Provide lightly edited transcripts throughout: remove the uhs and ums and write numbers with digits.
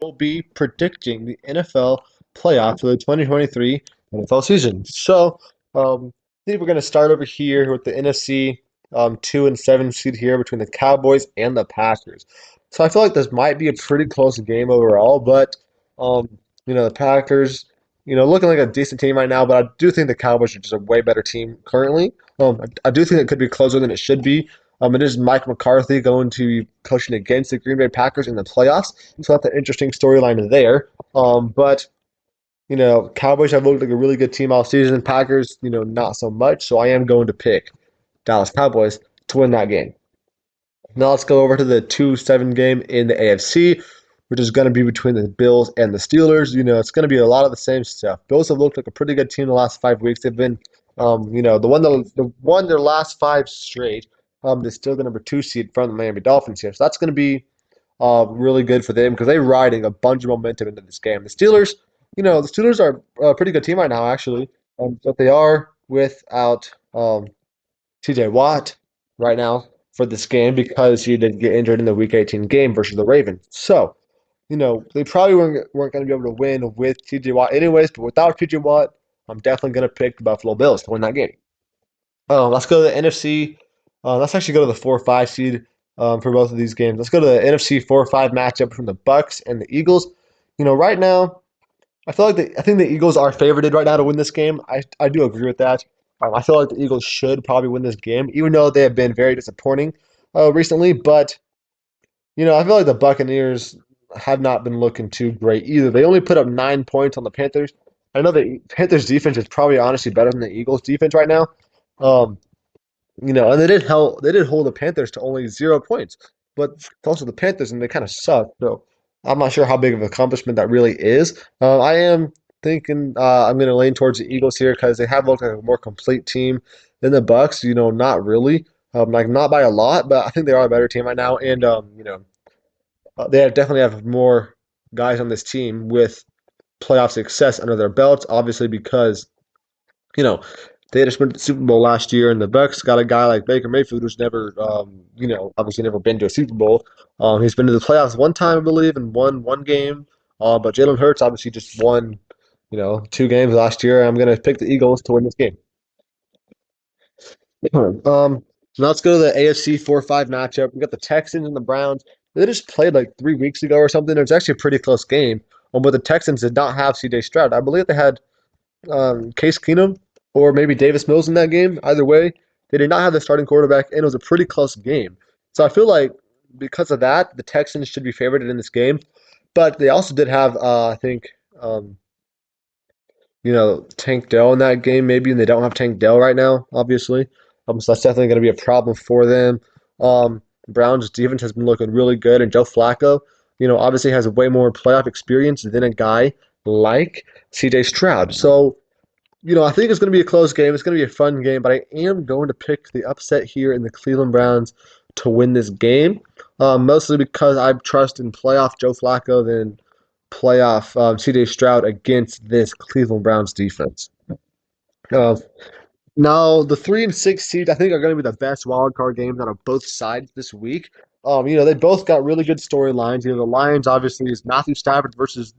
will be predicting the NFL playoffs for the 2023 NFL season. I think we're going to start over here with the NFC 2 and 7 seed here between the Cowboys and the Packers. So I feel like this might be a pretty close game overall, but um, the Packers, looking like a decent team right now, but I do think the Cowboys are just a way better team currently. I do think it could be closer than it should be. It is Mike McCarthy going to be coaching against the Green Bay Packers in the playoffs, so that's an interesting storyline there. But Cowboys have looked like a really good team all season. Packers, not so much. So I am going to pick Dallas Cowboys to win that game. Now let's go over to the 2-7 game in the AFC, which is going to be between the Bills and the Steelers. It's going to be a lot of the same stuff. Bills have looked like a pretty good team the last 5 weeks. They've been, the one their last five straight. They're still the number 2 seed from the Miami Dolphins here. So that's going to be really good for them because they're riding a bunch of momentum into this game. The Steelers are a pretty good team right now, actually, but they are without TJ Watt right now for this game because he did get injured in the Week 18 game versus the Ravens. So, they probably weren't going to be able to win with TJ Watt anyways, but without TJ Watt, I'm definitely going to pick the Buffalo Bills to win that game. Let's go to the NFC. Let's actually go to the 4-5 seed for both of these games. Let's go to the NFC 4-5 matchup between the Bucks and the Eagles. Right now, I think the Eagles are favorited right now to win this game. I do agree with that. I feel like the Eagles should probably win this game, even though they have been very disappointing recently. But I feel like the Buccaneers have not been looking too great either. They only put up 9 points on the Panthers. I know the Panthers defense is probably honestly better than the Eagles defense right now. Um, and they did hold the Panthers to only 0 points, but it's also the Panthers and they kind of suck. So I'm not sure how big of an accomplishment that really is. I am thinking I'm going to lean towards the Eagles here because they have looked like a more complete team than the Bucks. Not really, like not by a lot, but I think they are a better team right now, and definitely have more guys on this team with playoff success under their belts. Obviously, because you know they just went to the Super Bowl last year, and the Bucks got a guy like Baker Mayfield who's never, obviously never been to a Super Bowl. He's been to the playoffs one time, I believe, and won one game. But Jalen Hurts obviously just won, 2 games last year. I'm gonna pick the Eagles to win this game. Now let's go to the AFC 4-5 matchup. We got the Texans and the Browns. They just played like 3 weeks ago or something. It was actually a pretty close game. But the Texans did not have C.J. Stroud. I believe they had Case Keenum or maybe Davis Mills in that game. Either way, they did not have the starting quarterback, and it was a pretty close game. So I feel like because of that, the Texans should be favored in this game. But they also did have, I think, um, Tank Dell in that game, maybe, and they don't have Tank Dell right now, obviously. So that's definitely going to be a problem for them. Browns defense has been looking really good, and Joe Flacco, obviously has way more playoff experience than a guy like CJ Stroud. So, I think it's going to be a close game. It's going to be a fun game, but I am going to pick the upset here in the Cleveland Browns to win this game, mostly because I trust in playoff Joe Flacco than playoff CJ Stroud against this Cleveland Browns defense. Uh, Now, the 3 and 6 seed, I think, are going to be the best wild card games out of both sides this week. They both got really good storylines. The Lions obviously is Matthew Stafford versus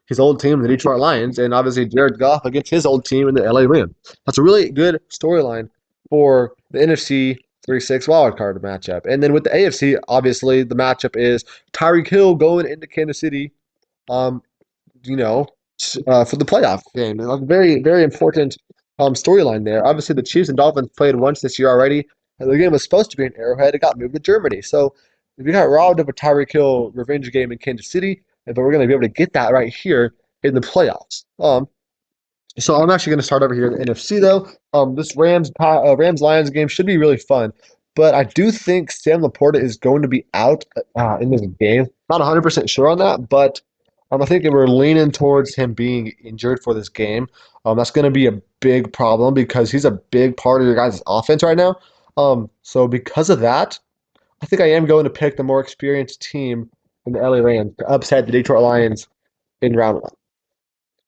his old team, the Detroit Lions, and obviously Jared Goff against his old team in the LA Rams. That's a really good storyline for the NFC 3-6 wildcard matchup. And then with the AFC, obviously the matchup is Tyreek Hill going into Kansas City, um, you know, for the playoff game. Like very, very important storyline there. Obviously, the Chiefs and Dolphins played once this year already. And the game was supposed to be in Arrowhead. It got moved to Germany. So if you got robbed of a Tyreek Hill revenge game in Kansas City, but we're going to be able to get that right here in the playoffs. So I'm actually going to start over here in the NFC though. This Rams Lions game should be really fun, but I do think Sam Laporta is going to be out in this game. Not 100% sure on that, but I think we're leaning towards him being injured for this game. That's going to be a big problem because he's a big part of your guys' offense right now. So because of that, I think I am going to pick the more experienced team in the LA Rams to upset the Detroit Lions in round one.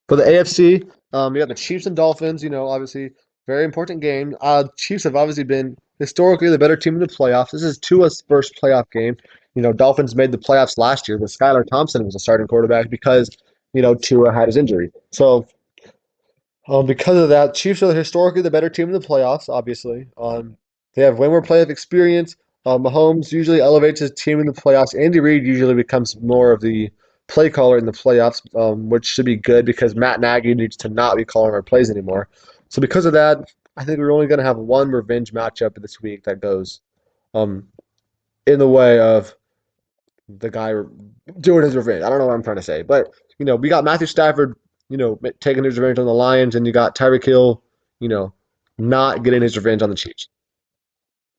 For the AFC, you got the Chiefs and Dolphins. Obviously, very important game. Chiefs have obviously been historically the better team in the playoffs. This is Tua's first playoff game. Dolphins made the playoffs last year, but Skylar Thompson was a starting quarterback because, Tua had his injury. So, because of that, Chiefs are historically the better team in the playoffs, obviously. They have way more playoff experience. Mahomes usually elevates his team in the playoffs. Andy Reid usually becomes more of the play caller in the playoffs, which should be good because Matt Nagy needs to not be calling our plays anymore. So because of that, I think we're only going to have one revenge matchup this week that goes um, in the way of the guy doing his revenge. I don't know what I'm trying to say, but we got Matthew Stafford, taking his revenge on the Lions, and you got Tyreek Hill, you know, not getting his revenge on the Chiefs.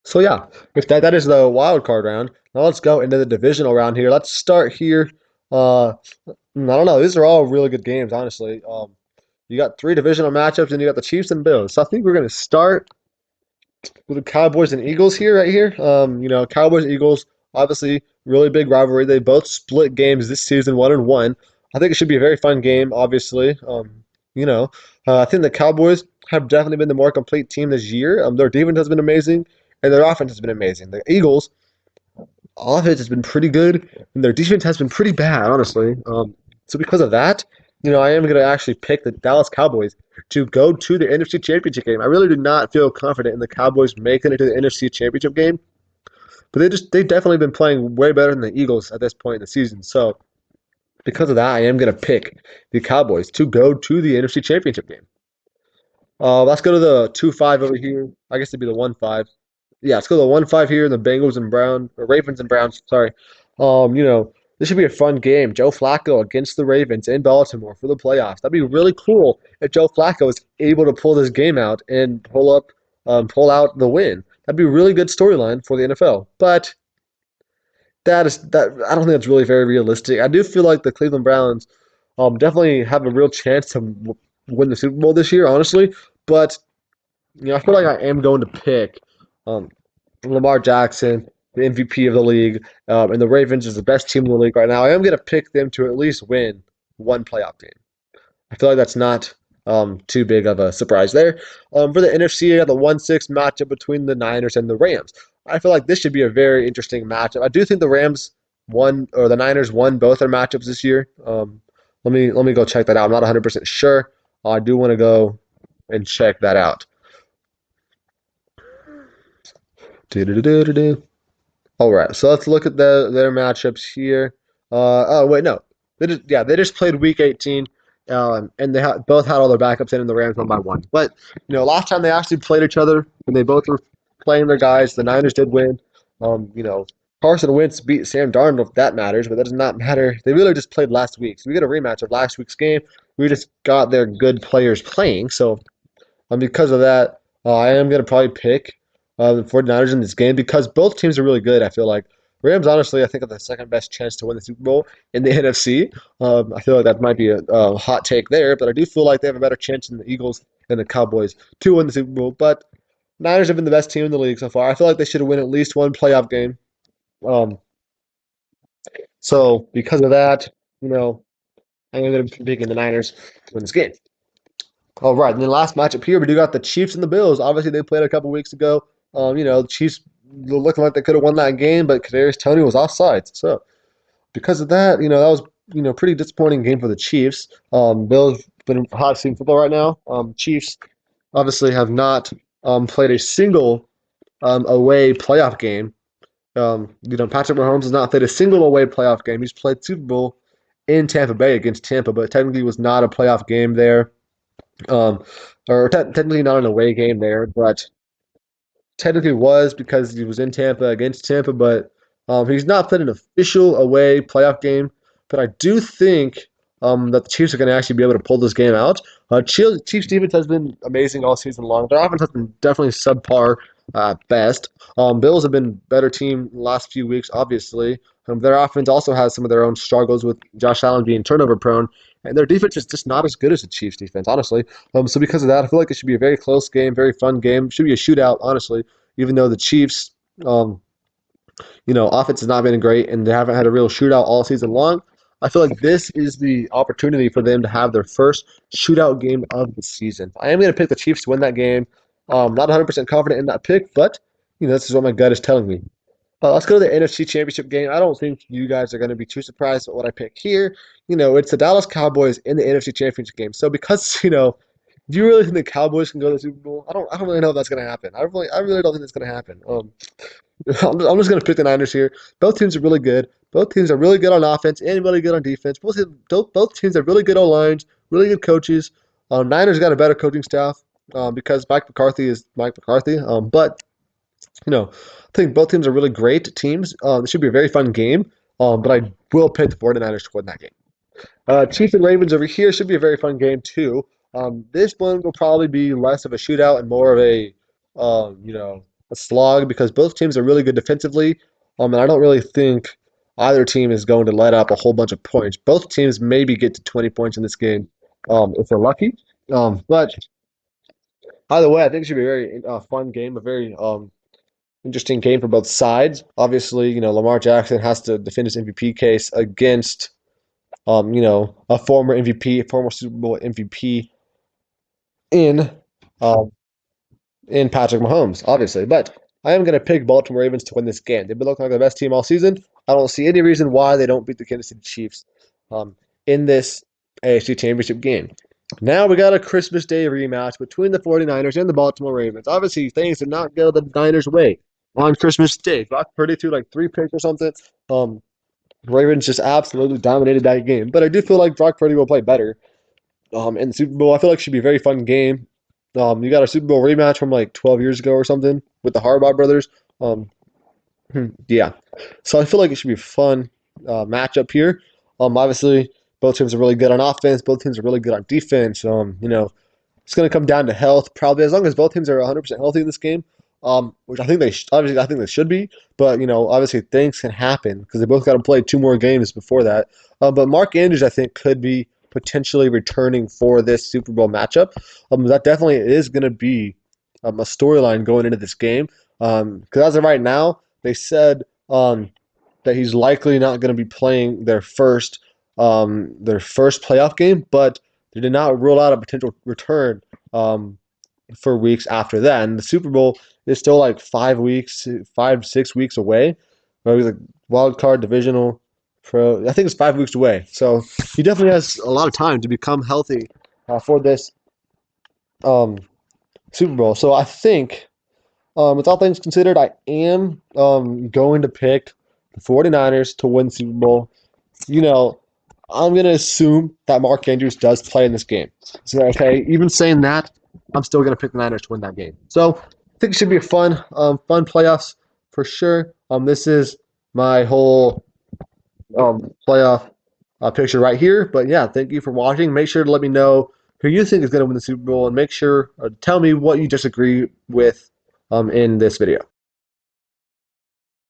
So yeah, if that is the wild card round. Now let's go into the divisional round here. Let's start here. I don't know. These are all really good games, honestly. You got three divisional matchups, and you got the Chiefs and Bills. So I think we're going to start with the Cowboys and Eagles here, right here. Cowboys and Eagles, obviously, really big rivalry. They both split games this season, 1-1. I think it should be a very fun game, obviously. You know, I think the Cowboys have definitely been the more complete team this year. Their defense has been amazing, and their offense has been amazing. The Eagles' offense has been pretty good, and their defense has been pretty bad, honestly. So because of that, I am going to actually pick the Dallas Cowboys to go to the NFC Championship game. I really do not feel confident in the Cowboys making it to the NFC Championship game, but they definitely been playing way better than the Eagles at this point in the season. So because of that, I am going to pick the Cowboys to go to the NFC Championship game. Let's go to the 2-5 over here. I guess it'd be the 1-5. Yeah, let's go to the 1-5 here. The Bengals and Ravens and Browns. Sorry. This should be a fun game. Joe Flacco against the Ravens in Baltimore for the playoffs. That'd be really cool if Joe Flacco is able to pull this game out and pull out the win. That'd be a really good storyline for the NFL. But that I don't think that's really very realistic. I do feel like the Cleveland Browns definitely have a real chance to win the Super Bowl this year, honestly. But I feel like I am going to pick um, Lamar Jackson, the MVP of the league, and the Ravens is the best team in the league right now. I am going to pick them to at least win one playoff game. I feel like that's not too big of a surprise there. For the NFC, I got the 1-6 matchup between the Niners and the Rams. I feel like this should be a very interesting matchup. I do think the Rams won or the Niners won both their matchups this year. Let me go check that out. I'm not 100% sure. I do want to go and check that out. Do-do-do-do-do. All right, so let's look at their matchups here. Oh wait, no, they just played Week 18, and they both had all their backups in, and the Rams won by one. But last time they actually played each other, and they both were playing their guys. The Niners did win. Carson Wentz beat Sam Darnold, if that matters, but that does not matter. They really just played last week, so we get a rematch of last week's game. We just got their good players playing, so because of that, I am going to probably pick the 49ers in this game because both teams are really good. I feel like Rams, honestly, I think have the second best chance to win the Super Bowl in the NFC. I feel like that might be a hot take there, but I do feel like they have a better chance than the Eagles and the Cowboys to win the Super Bowl. But Niners have been the best team in the league so far. I feel like they should win at least one playoff game. Um, so because of that, I'm going to be picking the Niners to win this game. All right, and then last matchup here, we do got the Chiefs and the Bills. Obviously, they played a couple weeks ago. The Chiefs looking like they could have won that game, but Kadarius Toney was offsides. So because of that, that was pretty disappointing game for the Chiefs. Bills been hot seeing football right now. Chiefs obviously have not played a single away playoff game. Patrick Mahomes has not played a single away playoff game. He's played Super Bowl in Tampa Bay against Tampa, but technically was not a playoff game there. Um, or technically not an away game there, but technically was because he was in Tampa against Tampa, but he's not played an official away playoff game. But I do think that the Chiefs are going to actually be able to pull this game out. Chiefs defense has been amazing all season long. Their offense has been definitely subpar at best. Bills have been better team the last few weeks, obviously. Their offense also has some of their own struggles with Josh Allen being turnover prone, and their defense is just not as good as the Chiefs defense, honestly. So because of that, I feel like it should be a very close game, very fun game. It should be a shootout, honestly, even though the Chiefs, offense has not been great and they haven't had a real shootout all season long. I feel like this is the opportunity for them to have their first shootout game of the season. I am going to pick the Chiefs to win that game. Not 100% confident in that pick, but this is what my gut is telling me. Let's go to the NFC Championship game. I don't think you guys are going to be too surprised at what I pick here. It's the Dallas Cowboys in the NFC Championship game. So because, do you really think the Cowboys can go to the Super Bowl? I don't really know if that's going to happen. I really don't think that's going to happen. I'm just going to pick the Niners here. Both teams are really good. Both teams are really good on offense and really good on defense. Both teams have really good O-lines, really good coaches. Niners got a better coaching staff because Mike McCarthy is Mike McCarthy. But I think both teams are really great teams. It should be a very fun game. But I will pick the 49ers to win that game. Chiefs and Ravens over here should be a very fun game too. This one will probably be less of a shootout and more of a slog because both teams are really good defensively. And I don't really think either team is going to let up a whole bunch of points. Both teams maybe get to 20 points in this game if they're lucky. But either way, I think it should be a very fun game, a very interesting game for both sides. Obviously, Lamar Jackson has to defend his MVP case against a former MVP, a former Super Bowl MVP in um, in Patrick Mahomes, obviously. But I am going to pick Baltimore Ravens to win this game. They've been looking like the best team all season. I don't see any reason why they don't beat the Kansas City Chiefs in this AFC Championship game. Now we got a Christmas Day rematch between the 49ers and the Baltimore Ravens. Obviously, things did not go the Niners' way on Christmas Day. Brock Purdy threw like 3 picks or something. Ravens just absolutely dominated that game. But I do feel like Brock Purdy will play better in the Super Bowl. I feel like it should be a very fun game. You got a Super Bowl rematch from like 12 years ago or something with the Harbaugh brothers. Um, yeah. So I feel like it should be a fun matchup here. Obviously, both teams are really good on offense. Both teams are really good on defense. It's going to come down to health, probably as long as both teams are 100% healthy in this game, which I think obviously I think they should be. But obviously things can happen because they both got to play 2 more games before that. But Mark Andrews, I think, could be potentially returning for this Super Bowl matchup. That definitely is going to be a storyline going into this game. Because as of right now, they said that he's likely not going to be playing their first playoff game, but they did not rule out a potential return for weeks after that. And the Super Bowl is still like 5 weeks, 5, 6 weeks away. Maybe the wild card divisional pro. I think it's 5 weeks away. So he definitely has a lot of time to become healthy for this um, Super Bowl. So I think, with all things considered, I am going to pick the 49ers to win Super Bowl. You know, I'm going to assume that Mark Andrews does play in this game. So, okay, even saying that, I'm still going to pick the Niners to win that game. So, I think it should be a fun playoffs for sure. This is my whole playoff picture right here. But yeah, thank you for watching. Make sure to let me know who you think is going to win the Super Bowl, and make sure tell me what you disagree with in this video.